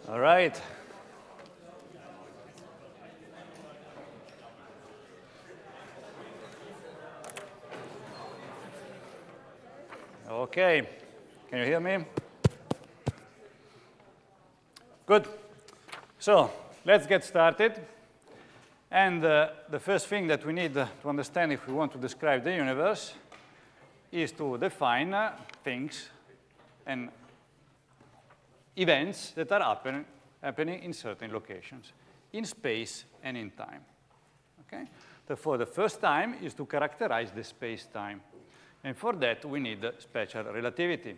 All right. Okay. Can you hear me? Good. So let's get started. And the first thing that we need to understand if we want to describe the universe is to define things and events that are happening in certain locations, in space and in time. Okay? Therefore, the first time is to characterize the space-time. And for that, we need special relativity.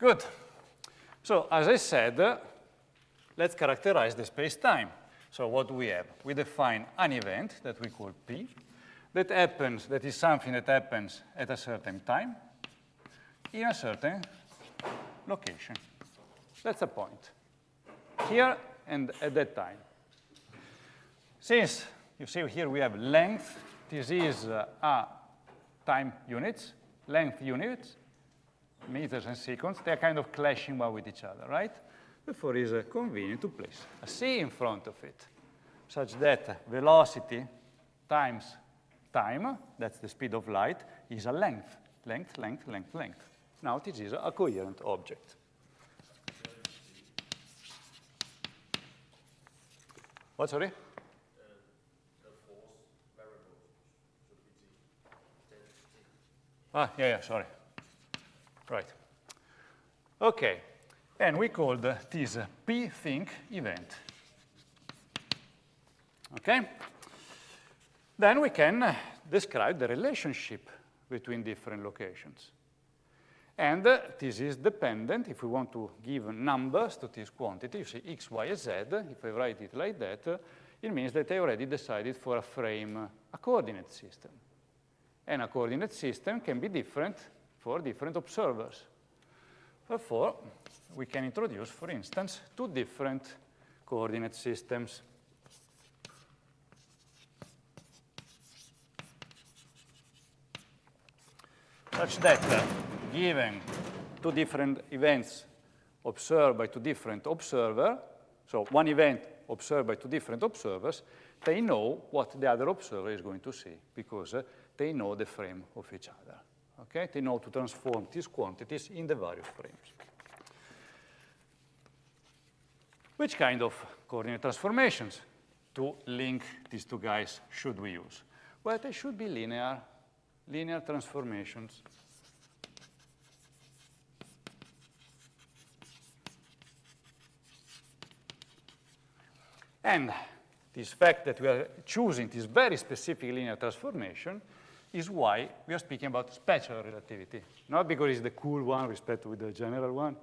Good. So as I said, let's characterize the space-time. So what do we have? We define an event that we call P that is something that happens at a certain time in a certain location. That's a point. Here and at that time. Since you see here we have length, this is a time units, length units, meters and seconds, they're kind of clashing one with each other, right? Therefore, it's convenient to place a c in front of it, such that velocity times time, that's the speed of light, is a length. Length, length, length, length. Now this is a coherent object. What, sorry? The force variable should be t. Yeah, sorry. Right. Okay. And we called this p-think event. Okay? Then we can describe the relationship between different locations. And this is dependent, if we want to give numbers to this quantity, you see x, y, and z, if I write it like that, it means that I already decided for a frame, a coordinate system. And a coordinate system can be different for different observers. Therefore, we can introduce, for instance, two different coordinate systems. Such that, given two different events observed by two different observers, so one event observed by two different observers, they know what the other observer is going to see, because they know the frame of each other. Okay? They know to transform these quantities in the various frames. Which kind of coordinate transformations to link these two guys should we use? Well, they should be linear transformations. And this fact that we are choosing this very specific linear transformation is why we are speaking about special relativity. Not because it's the cool one with respect to the general one,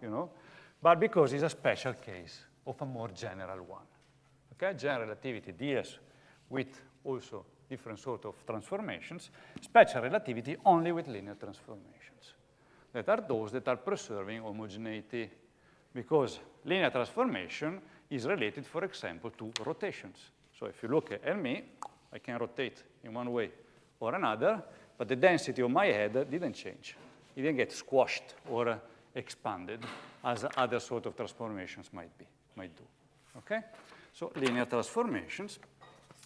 but because it's a special case of a more general one. Okay? General relativity deals with also different sort of transformations. Special relativity only with linear transformations. That are those that are preserving homogeneity, because linear transformation is related, for example, to rotations. So if you look at me, I can rotate in one way or another, but the density of my head didn't change. It didn't get squashed or expanded as other sort of transformations might do. Okay? So linear transformations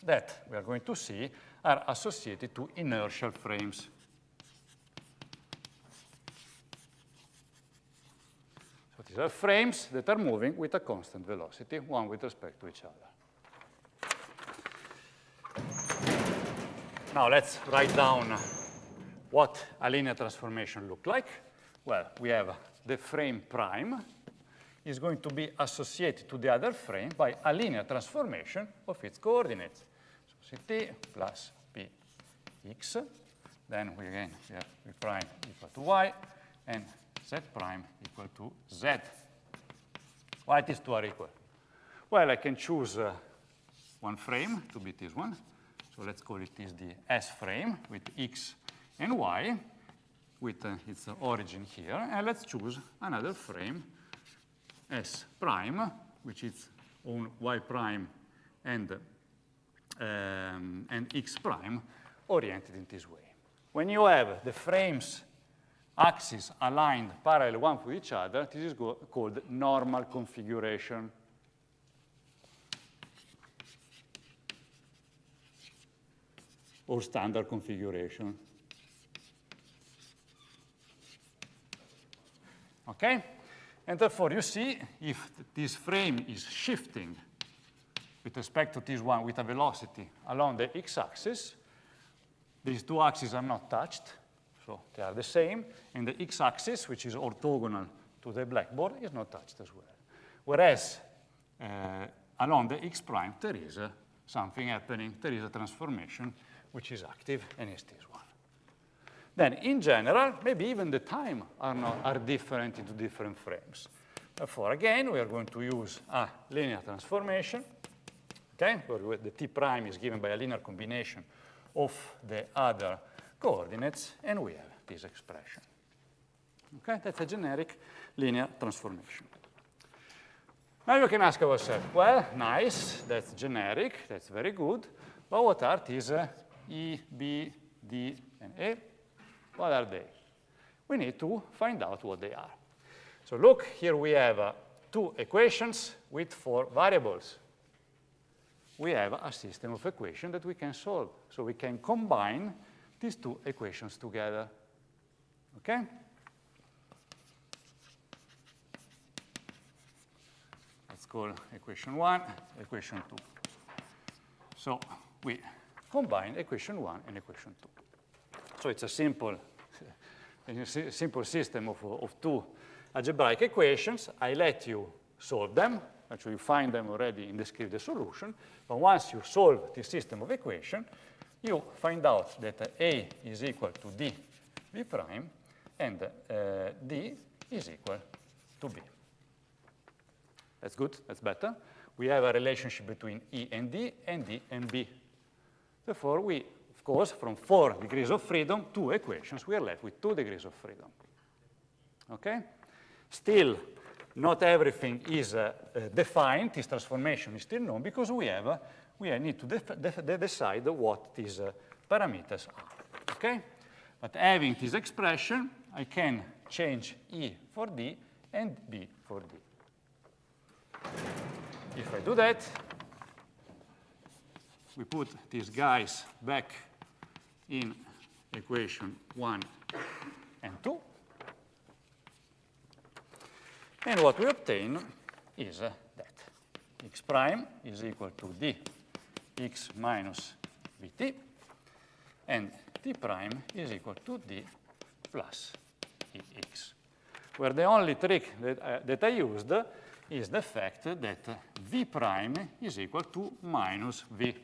that we are going to see are associated to inertial frames. So these are frames that are moving with a constant velocity, one with respect to each other. Now let's write down what a linear transformation looks like. Well, we have the frame prime is going to be associated to the other frame by a linear transformation of its coordinates. So ct plus px, then we again have v prime equal to y, and z prime equal to z. Why these two are equal? Well, I can choose one frame to be this one. So let's call it this the S frame with x and y with its origin here. And let's choose another frame S prime, which is on y prime and x prime oriented in this way. When you have the frames axes aligned parallel one with each other, this is called normal configuration. Or standard configuration. Okay? And therefore, you see, if this frame is shifting with respect to this one with a velocity along the x-axis, these two axes are not touched, so they are the same, and the x-axis, which is orthogonal to the blackboard, is not touched as well. Whereas along the x prime, there is something happening, there is a transformation which is active, and it's this one. Then, in general, maybe even the time are different into different frames. Therefore, again, we are going to use a linear transformation, okay, where the t prime is given by a linear combination of the other coordinates, and we have this expression. Okay, that's a generic linear transformation. Now you can ask ourselves, well, nice, that's generic, that's very good, but what are these E, B, D, and A? What are they? We need to find out what they are. So look, here we have two equations with 4 variables. We have a system of equations that we can solve. So we can combine these two equations together. Okay? Let's call equation 1, equation 2. So we combine equation 1 and equation 2. So it's a simple system of two algebraic equations. I let you solve them. Actually, you find them already in the solution. But once you solve this system of equations, you find out that A is equal to D B prime, and D is equal to B. That's good. That's better. We have a relationship between E and D and B. Therefore, we, of course, from 4 degrees of freedom, 2 equations, we are left with 2 degrees of freedom. Okay? Still, not everything is defined. This transformation is still known because we need to decide what these parameters are. Okay? But having this expression, I can change E for D and B for D. If I do that, we put these guys back in equation 1 and 2. And what we obtain is that x prime is equal to d x minus vt, and t prime is equal to d plus ex. Where the only trick that I used is the fact that v prime is equal to minus v.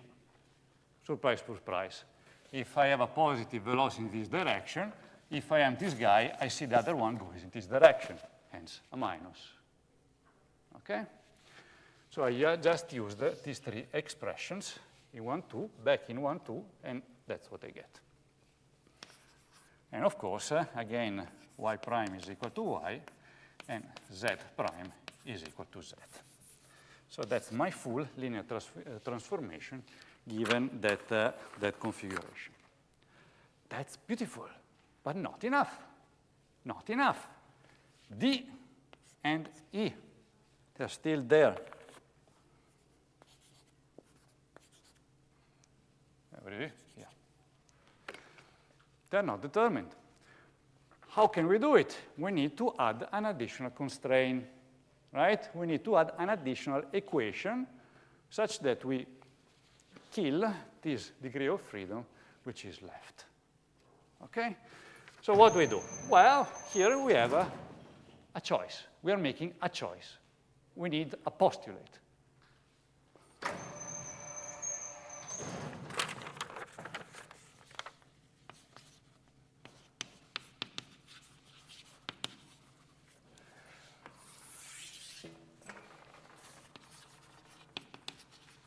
Surprise, surprise. If I have a positive velocity in this direction, if I am this guy, I see the other one goes in this direction, hence a minus. Okay? So I just used these 3 expressions in 1, 2, back in 1, 2, and that's what I get. And of course, again, y prime is equal to y, and z prime is equal to z. So that's my full linear transformation given that configuration. That's beautiful, but not enough. Not enough. D and E, they're still there. Really? Yeah. They're not determined. How can we do it? We need to add an additional constraint, right? We need to add an additional equation such that we kill this degree of freedom which is left. Okay? So what do we do? Well, here we have a choice. We are making a choice. We need a postulate.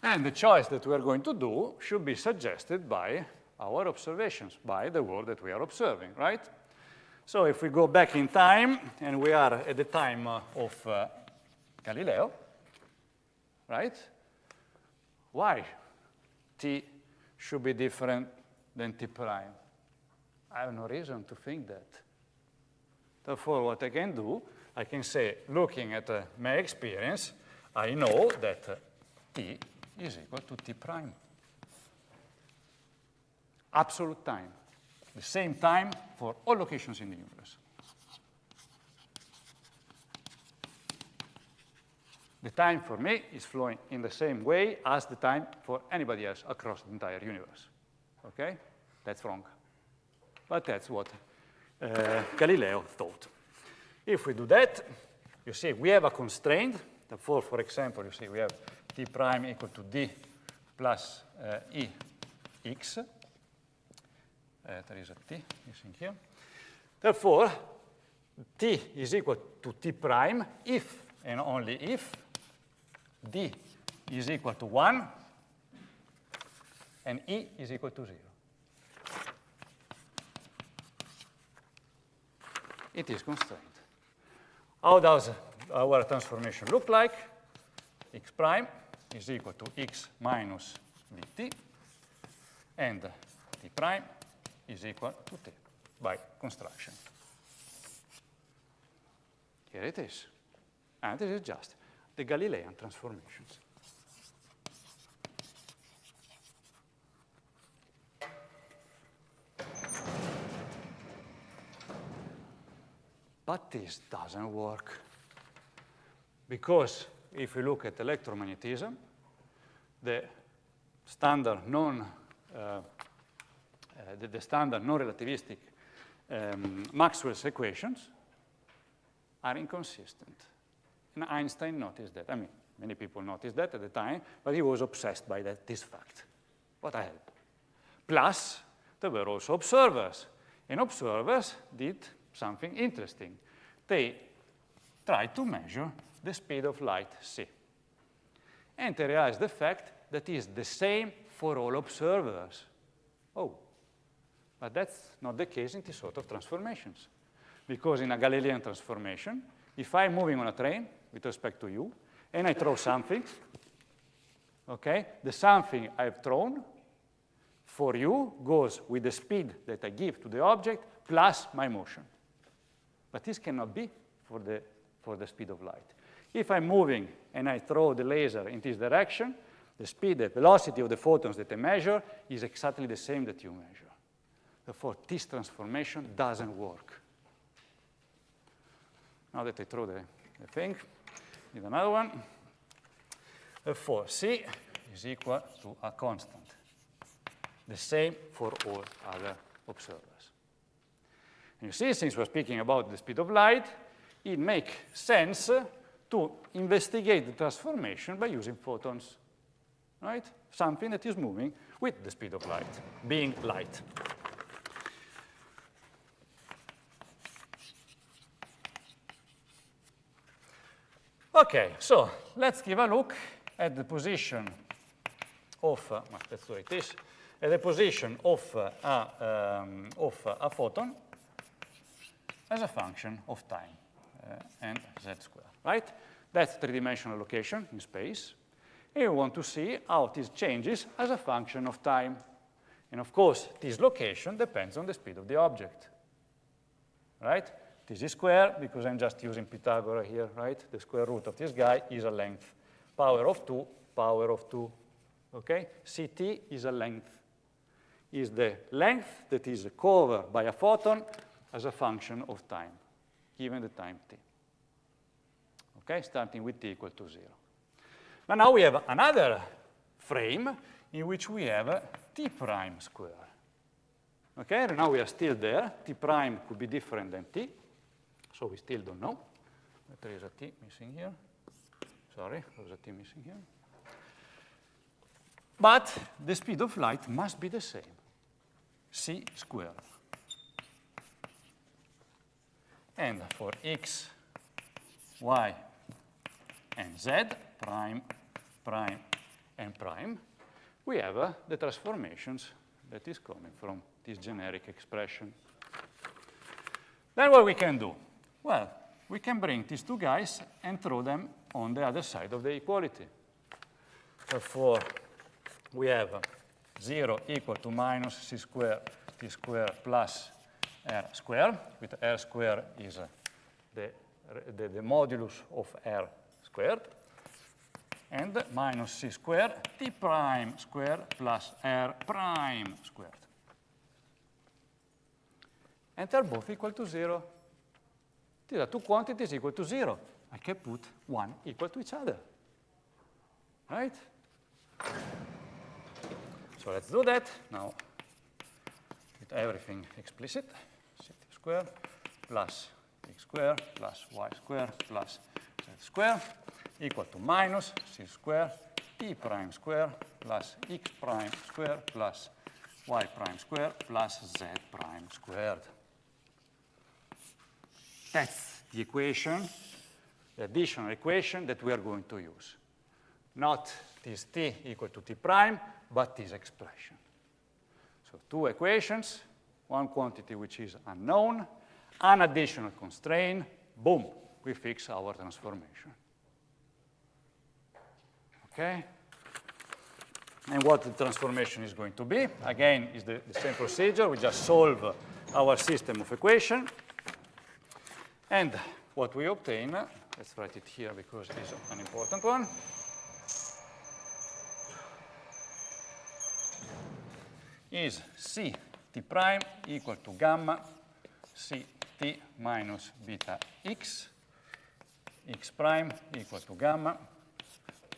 And the choice that we are going to do should be suggested by our observations, by the world that we are observing, right? So if we go back in time, and we are at the time of Galileo, right? Why t should be different than t prime? I have no reason to think that. Therefore, what I can do, I can say, looking at my experience, I know that t is equal to t prime. Absolute time. The same time for all locations in the universe. The time for me is flowing in the same way as the time for anybody else across the entire universe. Okay? That's wrong. But that's what Galileo thought. If we do that, you see we have a constraint. Therefore, for example, you see we have t prime equal to d plus ex. There is a t missing here. Therefore, t is equal to t prime if and only if d is equal to 1 and e is equal to 0. It is constrained. How does our transformation look like? X prime is equal to x minus dt, and t prime is equal to t by construction. Here it is. And this is just the Galilean transformations. But this doesn't work. Because if we look at electromagnetism, the standard non-relativistic Maxwell's equations are inconsistent. And Einstein noticed that. I mean, many people noticed that at the time, but he was obsessed by this fact. What a help. Plus, there were also observers. And observers did something interesting. They tried to measure the speed of light, c. And they realized the fact that is the same for all observers. Oh, but that's not the case in this sort of transformations. Because in a Galilean transformation, if I'm moving on a train with respect to you, and I throw something, okay, the something I've thrown for you goes with the speed that I give to the object plus my motion. But this cannot be for the speed of light. If I'm moving and I throw the laser in this direction, the speed, the velocity of the photons that I measure is exactly the same that you measure. Therefore, this transformation doesn't work. Now that I throw the thing, need another one. Therefore, c is equal to a constant. The same for all other observers. And you see, since we're speaking about the speed of light, it makes sense to investigate the transformation by using photons, right? Something that is moving with the speed of light, being light. Okay, so let's give a look at the position of, let's do it this, at the position of a photon as a function of time, and z squared, right? That's three-dimensional location in space. And we want to see how this changes as a function of time. And of course, this location depends on the speed of the object, right? This is square because I'm just using Pythagoras here, right? The square root of this guy is a length. Power of 2, power of 2, okay? Ct is a length. Is the length that is covered by a photon as a function of time, given the time t. Okay, starting with t equal to 0. But now we have another frame in which we have t prime square. Okay, and now we are still there. T prime could be different than t, so we still don't know. But there is a t missing here. Sorry, there's a t missing here. But the speed of light must be the same, c squared. And for x, y, and z, prime, prime, and prime, we have the transformations that is coming from this generic expression. Then what we can do? Well, we can bring these two guys and throw them on the other side of the equality. Therefore, we have 0 equal to minus c squared t squared plus r squared, with r squared is the modulus of r squared, and minus c squared t prime squared plus r prime squared. And they're both equal to 0. These are two quantities equal to 0. I can put one equal to each other, right? So let's do that now with everything explicit. Ct squared plus x squared plus y squared plus z squared equal to minus c squared t prime squared plus x prime squared plus y prime squared plus z prime squared. That's the equation, the additional equation that we are going to use. Not this t equal to t prime, but this expression. So two equations, one quantity which is unknown, an additional constraint, boom, we fix our transformation. Okay? And what the transformation is going to be, again, is the same procedure. We just solve our system of equations. And what we obtain, let's write it here because it is an important one, is c t prime equal to gamma c t minus beta x, x prime equal to gamma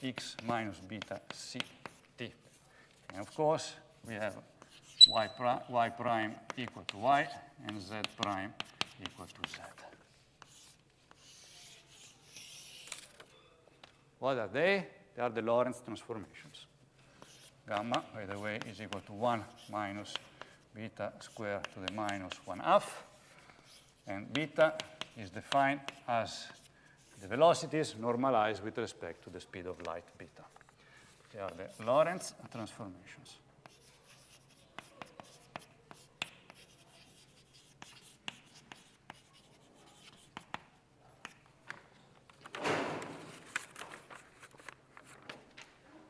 x minus beta c t. And of course, we have y prime equal to y and z prime equal to z. What are they? They are the Lorentz transformations. Gamma, by the way, is equal to 1 minus beta squared to the minus 1/2. And beta is defined as the velocities normalized with respect to the speed of light, beta. They are the Lorentz transformations.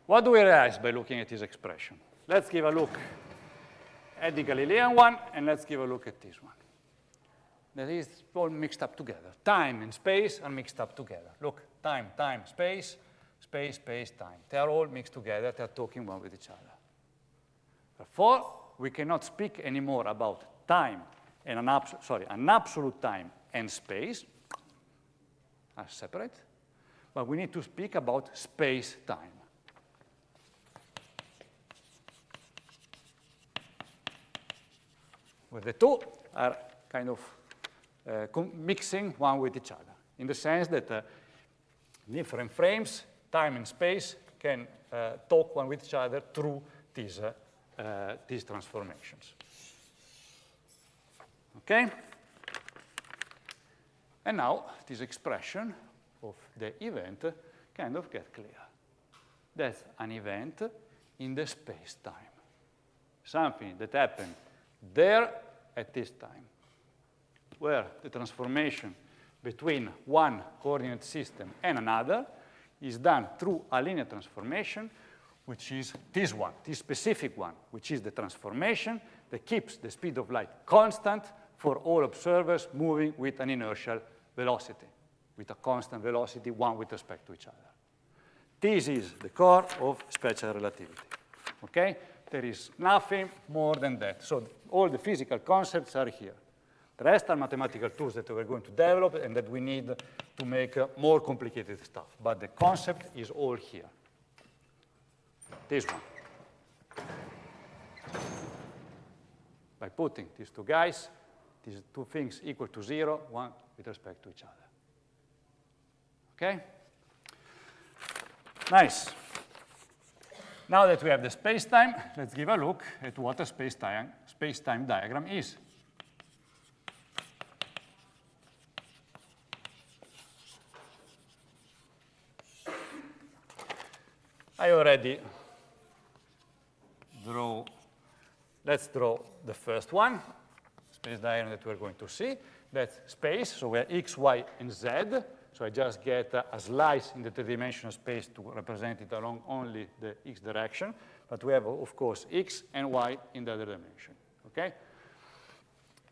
What do we realize by looking at this expression? Let's give a look at the Galilean one, and let's give a look at this one. That is all mixed up together. Time and space are mixed up together. Look, time, time, space, space, space, time. They are all mixed together. They are talking one with each other. Therefore, we cannot speak anymore about time and an absolute time and space are separate, but we need to speak about space-time. Where the two are kind of mixing one with each other, in the sense that different frames, time and space, can talk one with each other through these transformations. Okay? And now this expression of the event kind of gets clear. That's an event in the space-time. Something that happened there at this time, where the transformation between one coordinate system and another is done through a linear transformation, which is this one, this specific one, which is the transformation that keeps the speed of light constant for all observers moving with an inertial velocity, with a constant velocity, one with respect to each other. This is the core of special relativity. Okay? There is nothing more than that. So all the physical concepts are here. The rest are mathematical tools that we're going to develop and that we need to make more complicated stuff. But the concept is all here. This one. By putting these two guys, these two things equal to 0, one with respect to each other. Okay? Nice. Now that we have the space-time, let's give a look at what a space-time diagram is. I already let's draw the first one, space diagram that we're going to see. That's space, so we have x, y, and z. So I just get a slice in the three-dimensional space to represent it along only the x direction. But we have, of course, x and y in the other dimension, okay?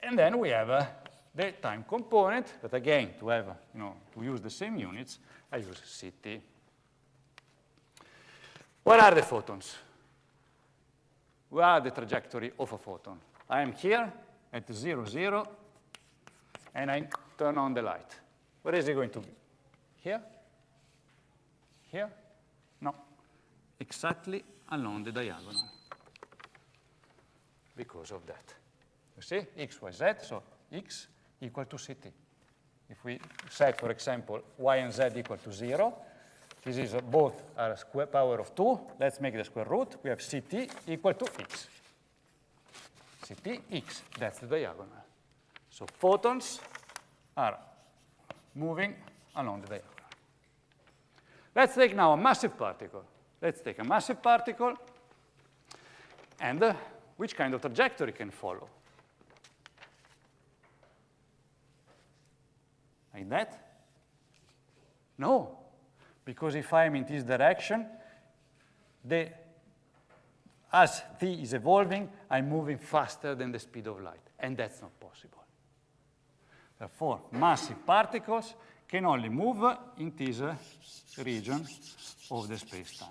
And then we have the time component, but again, to have, to use the same units, I use CT. What are the photons? What are the trajectory of a photon? I am here at 0, 0, and I turn on the light. Where is it going to be? Here? Here? No. Exactly along the diagonal. Because of that. You see? X, Y, Z, so x equal to CT. If we set, for example, y and z equal to 0, this is both are square power of 2. Let's make the square root. We have CT equal to x. CT, x. That's the diagonal. So photons are moving along the diagonal. Let's take now a massive particle. Let's take a massive particle, and which kind of trajectory can follow? Like that? No. Because if I'm in this direction, as t is evolving, I'm moving faster than the speed of light, and that's not possible. Therefore, massive particles can only move in this region of the space-time.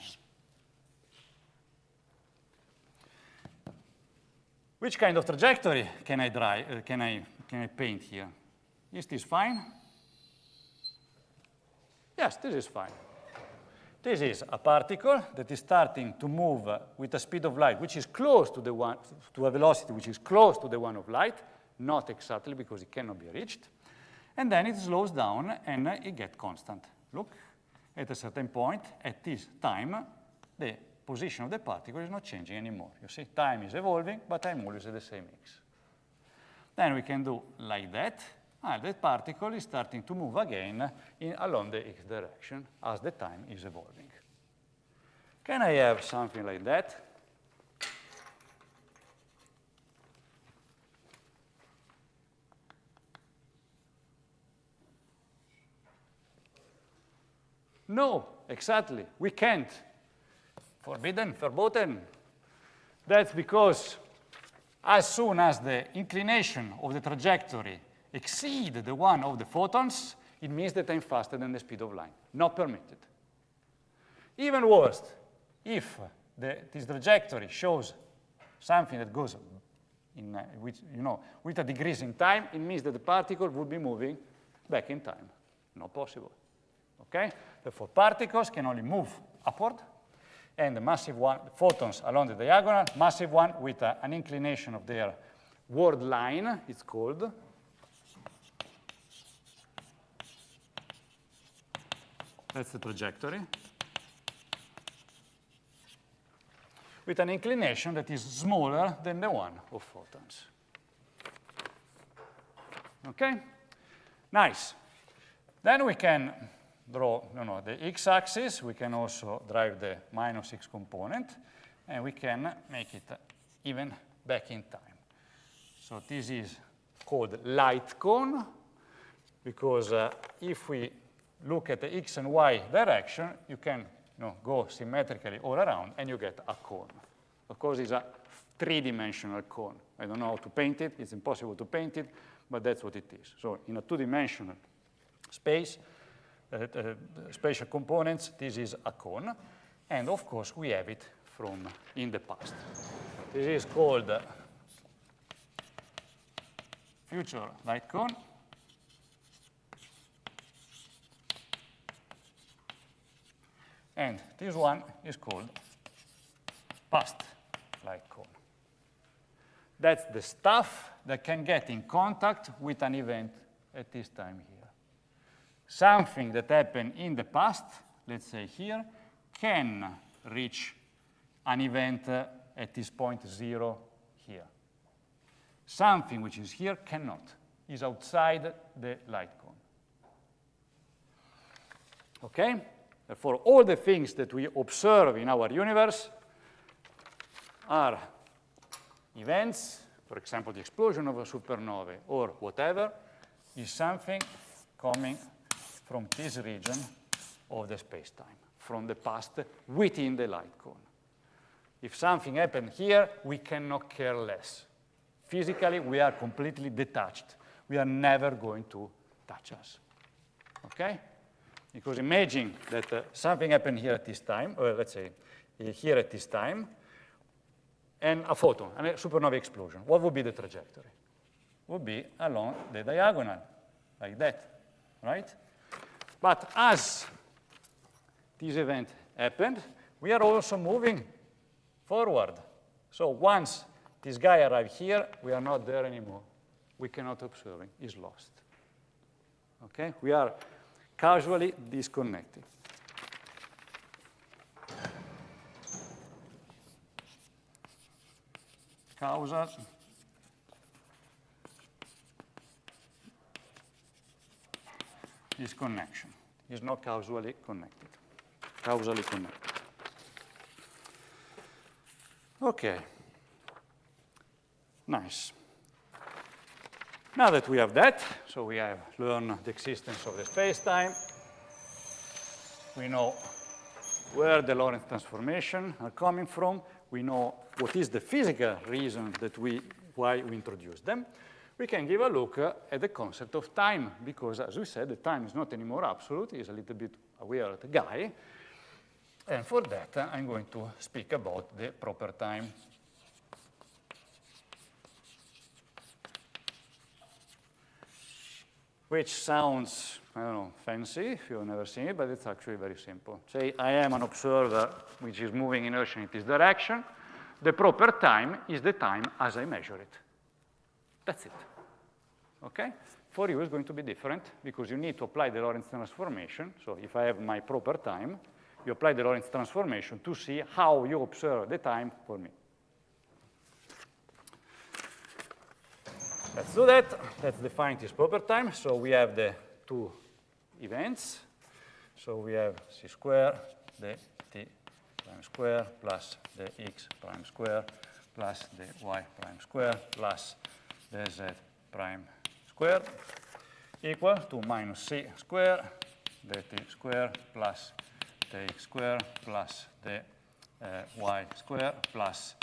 Which kind of trajectory can I paint here? Is this fine? Yes, this is fine. This is a particle that is starting to move with a speed of light which is close to a velocity which is close to the one of light, not exactly because it cannot be reached. And then it slows down and it gets constant. Look, at a certain point, at this time, the position of the particle is not changing anymore. You see, time is evolving, but I'm always at the same x. Then we can do like that. The particle is starting to move again along the x direction as the time is evolving. Can I have something like that? No, exactly. We can't. Forbidden, verboten. That's because as soon as the inclination of the trajectory exceed the one of the photons, it means that I'm faster than the speed of light. Not permitted. Even worse, if this trajectory shows something that goes with a decrease in time, it means that the particle would be moving back in time. Not possible. Okay? Therefore, particles can only move upward, and the massive one, photons along the diagonal, massive one with an inclination of their word line, it's called. That's the trajectory. With an inclination that is smaller than the one of photons. Okay? Nice. Then we can draw the x-axis. We can also drive the minus x component, and we can make it even back in time. So this is called light cone, because if we look at the x and y direction, you can go symmetrically all around, and you get a cone. Of course, it's a three-dimensional cone. I don't know how to paint it. It's impossible to paint it, but that's what it is. So in a two-dimensional space, spatial components, this is a cone. And of course, we have it from in the past. This is called future light cone. And this one is called past light cone. That's the stuff that can get in contact with an event at this time here. Something that happened in the past, let's say here, can reach an event at this point 0 here. Something which is here cannot, is outside the light cone. Okay? Therefore, all the things that we observe in our universe are events for example, the explosion of a supernovae or whatever, is something coming from this region of the space-time, from the past within the light cone. If something happened here, we cannot care less. Physically, we are completely detached. We are never going to touch us. Okay? Because imagine that something happened here at this time, or let's say here at this time, and a photon, a supernova explosion. What would be the trajectory? Would be along the diagonal, like that, right? But as this event happened, we are also moving forward. So once this guy arrived here, we are not there anymore. We cannot observe him. He's lost. Okay? We are causally disconnected. Causal disconnection. Is not causally connected. Causally connected. Okay. Nice. Now that we have that, so we have learned the existence of the space-time. We know where the Lorentz transformations are coming from. We know what is the physical reason that why we introduced them. We can give a look at the concept of time, because as we said, the time is not anymore absolute. It's a little bit a weird guy. And for that, I'm going to speak about the proper time. Which sounds, I don't know, fancy if you've never seen it, but it's actually very simple. Say I am an observer which is moving inertia in this direction. The proper time is the time as I measure it. That's it. Okay? For you, it's going to be different because you need to apply the Lorentz transformation. So if I have my proper time, you apply the Lorentz transformation to see how you observe the time for me. Let's do that. Let's define this proper time. So we have the two events. So we have c square, the t prime square, plus the x prime square, plus the y prime square, plus the z prime square, equal to minus c square, the t square, plus the x square, plus the y square, plus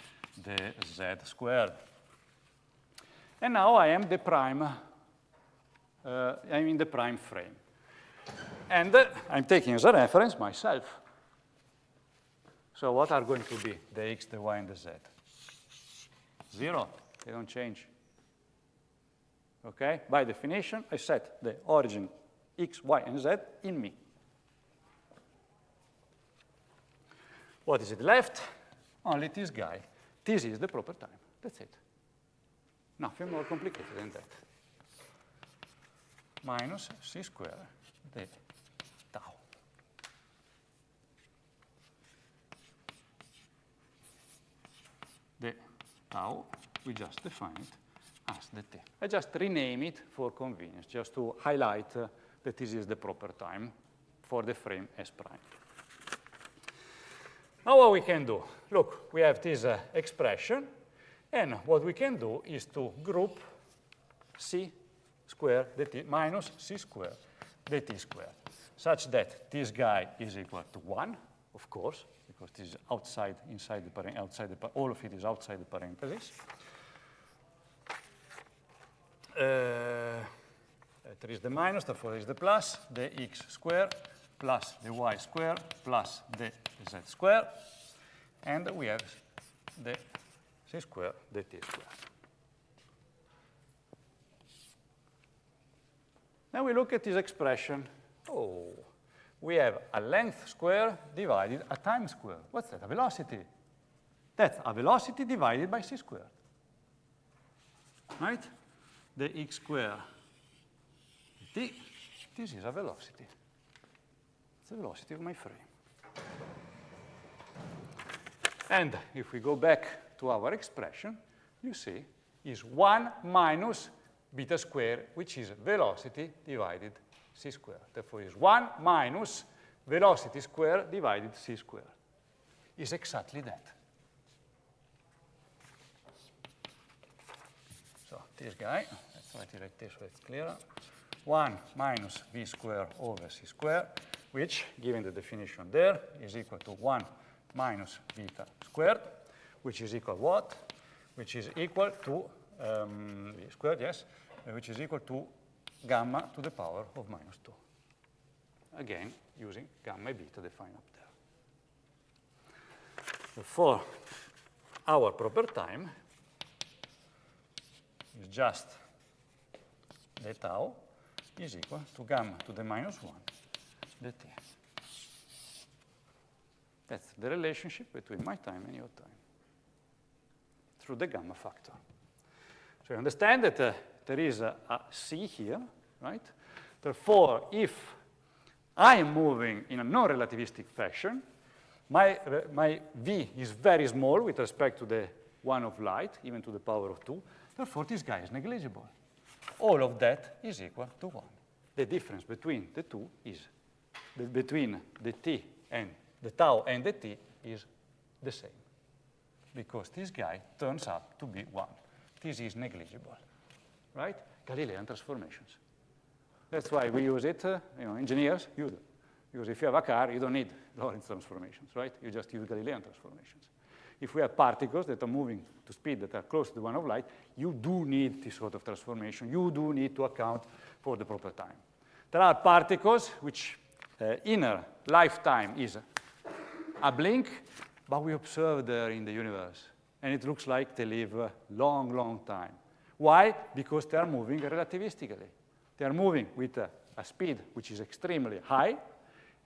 the z squared. And now I am the prime, I'm in the prime frame. And I'm taking as a reference myself. So what are going to be the x, the y, and the z? 0. They don't change. Okay? By definition, I set the origin x, y, and z in me. What is it left? Only this guy. This is the proper time. That's it. Nothing more complicated than that. Minus c square d tau. The tau, we just define it as the t. I just rename it for convenience, just to highlight that this is the proper time for the frame S prime. Now what we can do? Look, we have this expression. And what we can do is to group c squared dt minus c squared dt squared, such that this guy is equal to 1, of course, because this is outside, inside the parenthesis, all of it is outside the parenthesis. There is the minus, therefore there is the plus, the x squared plus the y squared plus the z squared, and we have the c squared, the t squared. Now we look at this expression. Oh, we have a length square divided a time square. What's that? A velocity. That's a velocity divided by c squared. Right? The x squared t, this is a velocity. It's the velocity of my frame. And if we go back to our expression, you see, is 1 minus beta squared, which is velocity divided c squared. Therefore, is 1 minus velocity squared divided c squared. Is exactly that. this guy, let's write it like this so it's clearer. 1 minus v squared over c squared, which, given the definition there, is equal to 1 minus beta squared, which is equal what? Which is equal to v squared, yes, which is equal to gamma to the power of minus 2. Again, using gamma and beta defined up there. So for our proper time is just the tau is equal to gamma to the minus 1 dt. That's the relationship between my time and your time through the gamma factor. So you understand that there is a c here, right? Therefore, if I am moving in a non-relativistic fashion, my v is very small with respect to the one of light, even to the power of 2. Therefore, this guy is negligible. All of that is equal to 1. The difference between the two is, between the t and the tau and the t is the same, because this guy turns out to be 1. This is negligible, right? Galilean transformations. That's why we use it, engineers use it. Because if you have a car, you don't need Lorentz transformations, right? You just use Galilean transformations. If we have particles that are moving to speed that are close to the one of light, you do need this sort of transformation. You do need to account for the proper time. There are particles which inner lifetime is a blink, but we observe there in the universe. And it looks like they live a long, long time. Why? Because they are moving relativistically. They are moving with a speed which is extremely high.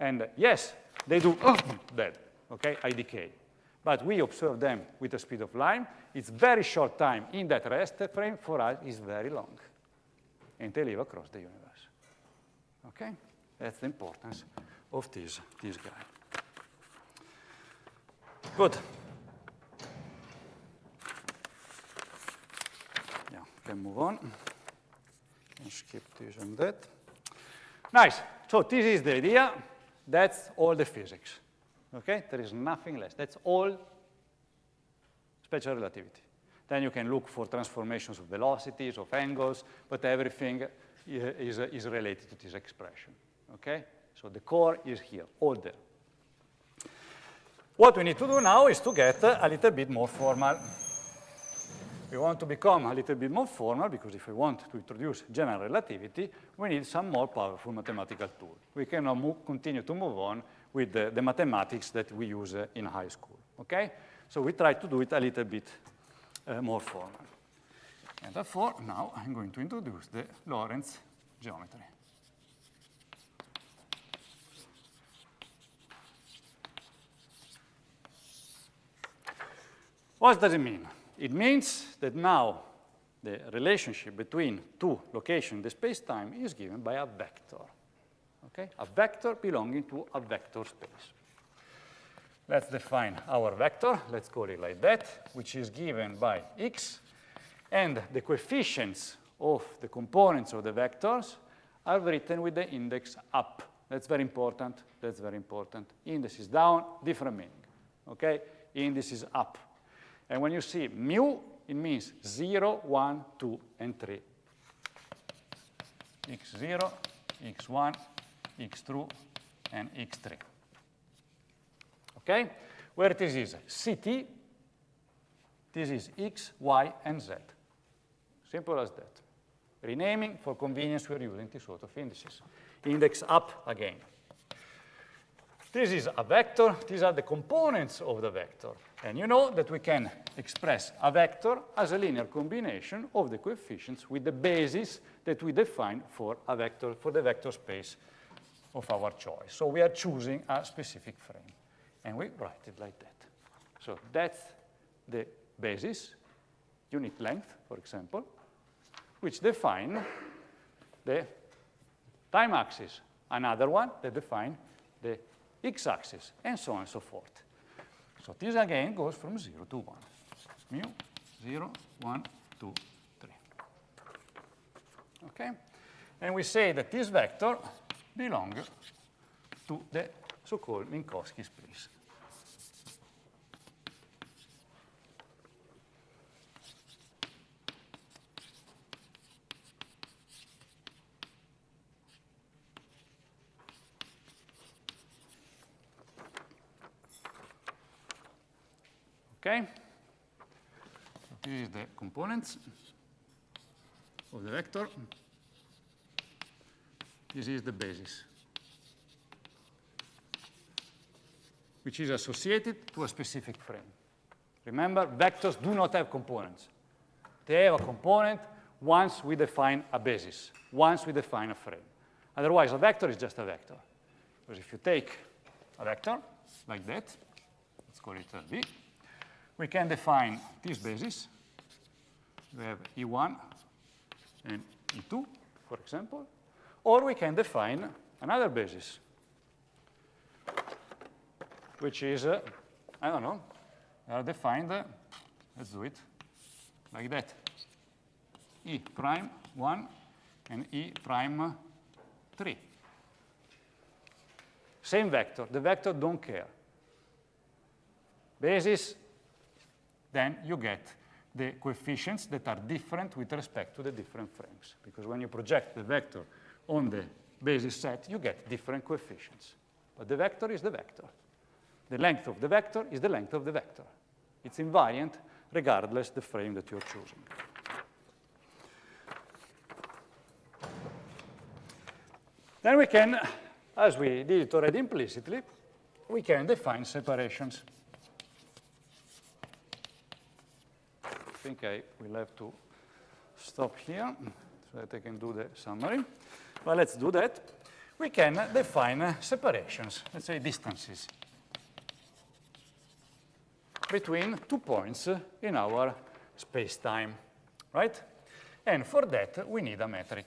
And yes, they do dead, okay? I decay. But we observe them with the speed of light. It's very short time in that rest frame. For us, is very long. And they live across the universe. Okay? That's the importance of this guy. Good. Yeah, can move on. Can skip this and that. Nice. So this is the idea. That's all the physics. Okay? There is nothing less. That's all special relativity. Then you can look for transformations of velocities, of angles, but everything is related to this expression. Okay? So the core is here, all there. What we need to do now is to get a little bit more formal. We want to become a little bit more formal because if we want to introduce general relativity, we need some more powerful mathematical tool. We cannot continue to move on with the mathematics that we use in high school. Okay? So we try to do it a little bit more formal. And therefore, now I'm going to introduce the Lorentz geometry. What does it mean? It means that now the relationship between two locations in the space-time is given by a vector. Okay? A vector belonging to a vector space. Let's define our vector. Let's call it like that, which is given by x. And the coefficients of the components of the vectors are written with the index up. That's very important. That's very important. Index is down, different meaning. Okay? Index is up. And when you see mu, it means 0, 1, 2, and 3. x0, x1, x2, and x3. Okay? Where this is ct, this is x, y, and z. Simple as that. Renaming, for convenience, we're using this sort of indices. Index up again. This is a vector. These are the components of the vector. And you know that we can express a vector as a linear combination of the coefficients with the basis that we define for a vector, for the vector space of our choice. So we are choosing a specific frame. And we write it like that. So that's the basis, unit length, for example, which define the time axis. Another one that define the x-axis, and so on and so forth. So this again goes from 0 to 1. Mu, 0, 1, 2, 3. Okay? And we say that this vector belongs to the so-called Minkowski space. Okay? This is the components of the vector. This is the basis, which is associated to a specific frame. Remember, vectors do not have components. They have a component once we define a basis, once we define a frame. Otherwise, a vector is just a vector. Because if you take a vector like that, let's call it V, we can define this basis. We have E1 and E2, for example. Or we can define another basis, which is, I don't know, defined, let's do it like that. E prime 1 and E prime 3. Same vector. The vector don't care. Basis, then you get the coefficients that are different with respect to the different frames. Because when you project the vector on the basis set, you get different coefficients. But the vector is the vector. The length of the vector is the length of the vector. It's invariant regardless the frame that you're choosing. Then we can, as we did it already implicitly, we can define separations. I think I will have to stop here so that I can do the summary. Well, let's do that. We can define separations, let's say distances, between 2 points in our space-time, right? And for that, we need a metric.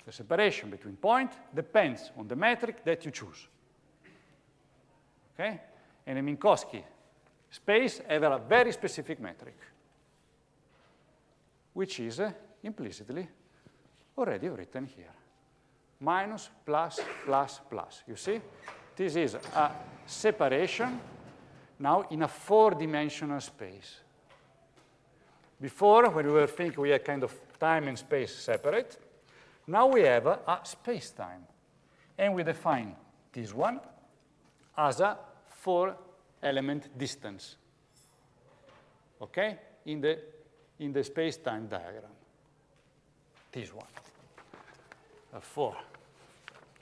The separation between points depends on the metric that you choose. Okay? And in Minkowski space have a very specific metric, which is implicitly already written here. Minus, plus, plus, plus. You see? This is a separation now in a 4-dimensional space. Before, when we were thinking we had kind of time and space separate, now we have a space-time. And we define this one as a 4-element distance, okay, in the space-time diagram. This one. For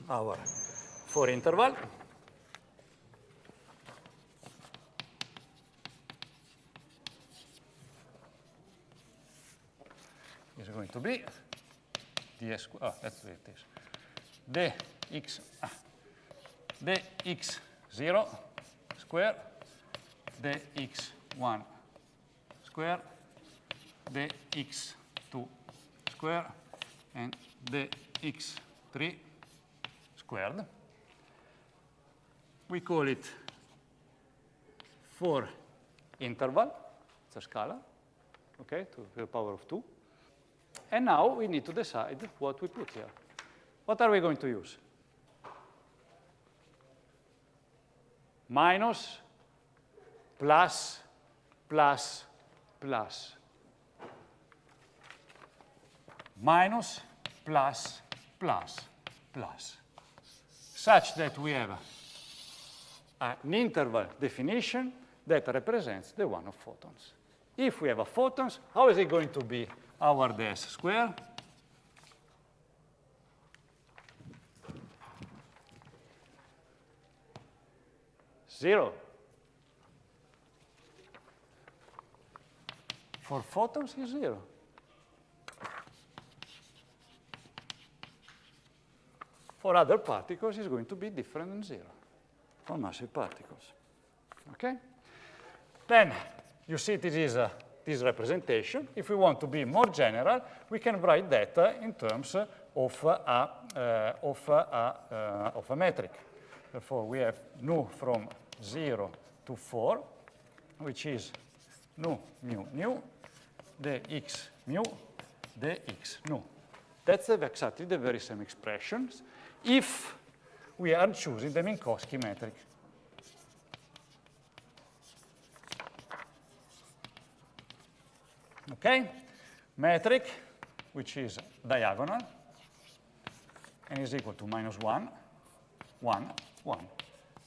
our 4 interval. Is going to be ds squared. Oh, that's what it is. dx0 squared, dx1 squared, dx2 squared, and dx3 squared. We call it 4 interval. It's a scalar, okay, to the power of 2. And now we need to decide what we put here. What are we going to use? Minus, plus, plus, plus. Minus, plus, plus, plus. Such that we have an interval definition that represents the one of photons. If we have a photons, how is it going to be our ds squared? Zero. For photons, is 0. For other particles, it's going to be different than 0, for massive particles. Okay? Then, you see this is this representation. If we want to be more general, we can write that in terms of a metric. Therefore, we have nu from 0 to 4, which is nu mu nu, dx mu, dx nu. That's exactly the very same expressions if we are choosing the Minkowski metric. Okay? Metric, which is diagonal, and is equal to -1, 1, 1,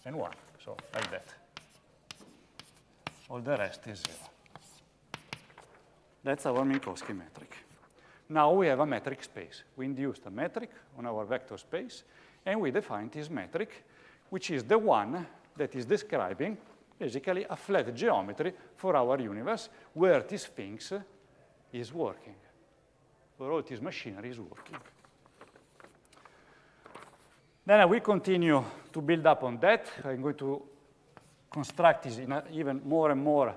and 1. So like that. All the rest is 0. That's our Minkowski metric. Now we have a metric space. We induced a metric on our vector space, and we defined this metric, which is the one that is describing basically a flat geometry for our universe where this things is working, where all this machinery is working. Then I will continue to build up on that. I'm going to construct this in an even more and more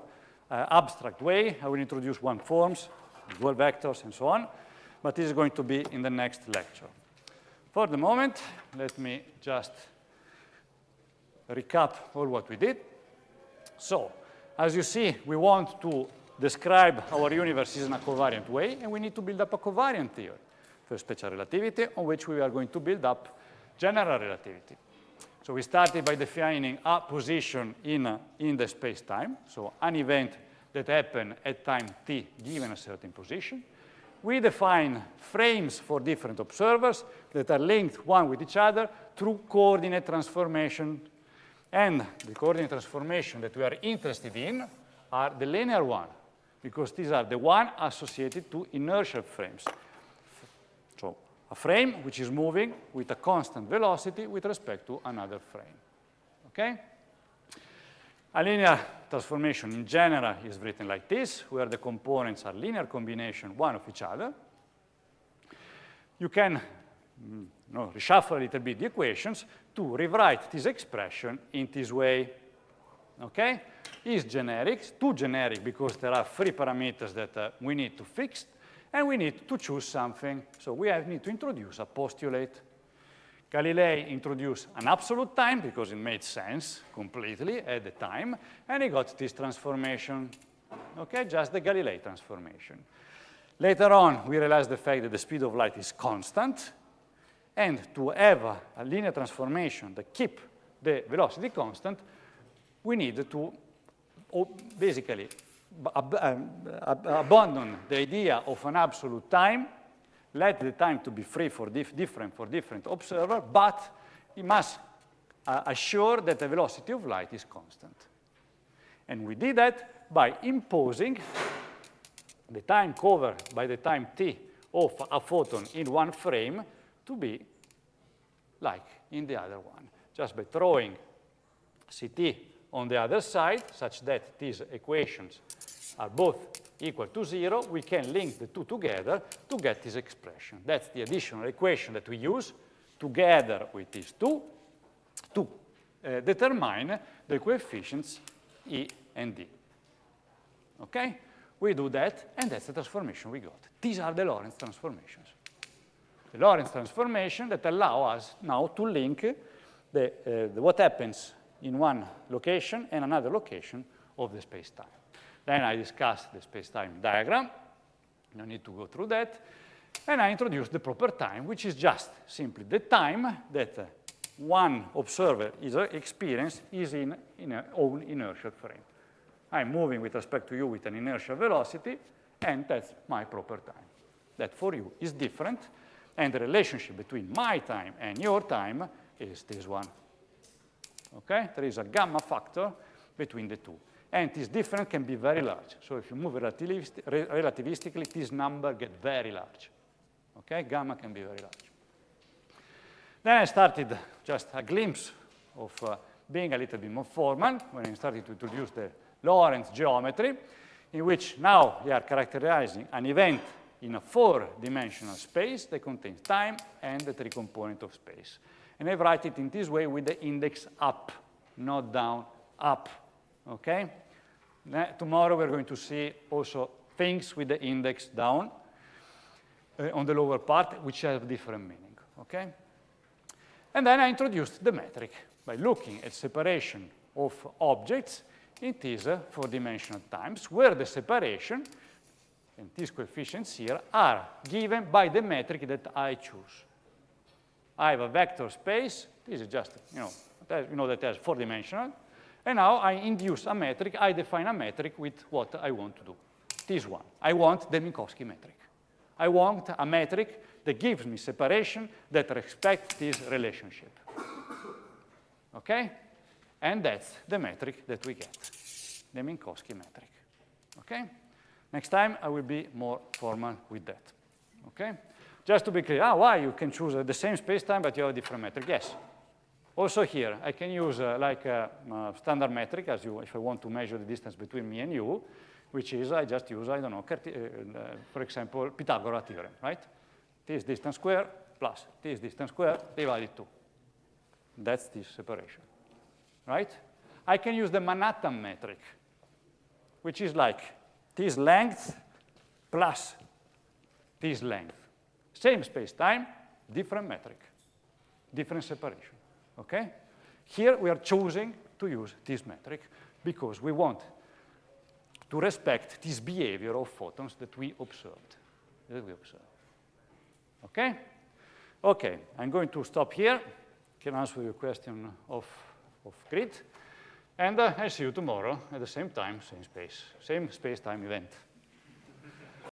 abstract way. I will introduce one forms, dual vectors, and so on. But this is going to be in the next lecture. For the moment, let me just recap all what we did. So, as you see, we want to describe our universe in a covariant way, and we need to build up a covariant theory for special relativity, on which we are going to build up general relativity. So we started by defining a position in the space-time, so an event that happened at time t given a certain position. We define frames for different observers that are linked one with each other through coordinate transformation. And the coordinate transformation that we are interested in are the linear one, because these are the one associated to inertial frames. So a frame which is moving with a constant velocity with respect to another frame. Okay? A linear transformation in general is written like this, where the components are linear combination one of each other. You can reshuffle a little bit the equations to rewrite this expression in this way. Okay? Is generic, too generic because there are 3 parameters that we need to fix, and we need to choose something. So we need to introduce a postulate. Galilei introduced an absolute time because it made sense completely at the time, and he got this transformation. Okay, just the Galilei transformation. Later on, we realized the fact that the speed of light is constant, and to have a linear transformation that keep the velocity constant, we need to basically abandon the idea of an absolute time, let the time to be free for different observer, but we must assure that the velocity of light is constant. And we did that by imposing the time covered by the time t of a photon in one frame to be like in the other one, just by throwing Ct on the other side, such that these equations are both equal to 0, we can link the two together to get this expression. That's the additional equation that we use together with these two to determine the coefficients E and D. Okay? We do that, and that's the transformation we got. These are the Lorentz transformations. The Lorentz transformation that allow us now to link what happens in one location and another location of the space-time. Then I discussed the space-time diagram. No need to go through that. And I introduced the proper time, which is just simply the time that one observer is experienced is in an own inertial frame. I'm moving with respect to you with an inertial velocity, and that's my proper time. That for you is different, and the relationship between my time and your time is this one. Okay? There is a gamma factor between the two. And this difference can be very large. So if you move relativistically, this number gets very large. Okay? Gamma can be very large. Then I started just a glimpse of being a little bit more formal when I started to introduce the Lorentz geometry, in which now we are characterizing an event in a 4-dimensional space that contains time and the 3 components of space. And I write it in this way with the index up, not down, up. Okay? Tomorrow we're going to see also things with the index down on the lower part, which have different meaning. Okay? And then I introduced the metric by looking at separation of objects in these 4-dimensional times, where the separation and these coefficients here are given by the metric that I choose. I have a vector space. This is just, that has 4-dimensional. And now I induce a metric. I define a metric with what I want to do. This one. I want the Minkowski metric. I want a metric that gives me separation that respects this relationship. Okay? And that's the metric that we get. the Minkowski metric. Okay? Next time, I will be more formal with that. Okay? Just to be clear, why you can choose the same space-time, but you have a different metric? Yes. Also here, I can use like a standard metric, if I want to measure the distance between me and you, which is I just use, I don't know, for example, Pythagoras theorem, right? T is distance squared plus T is distance squared divided 2. That's this separation, right? I can use the Manhattan metric, which is like T is length plus T is length. Same space-time, different metric, different separation, okay? Here we are choosing to use this metric because we want to respect this behavior of photons that we observed. Okay? Okay, I'm going to stop here. Can answer your question of grid. And I'll see you tomorrow at the same time, same space-time event.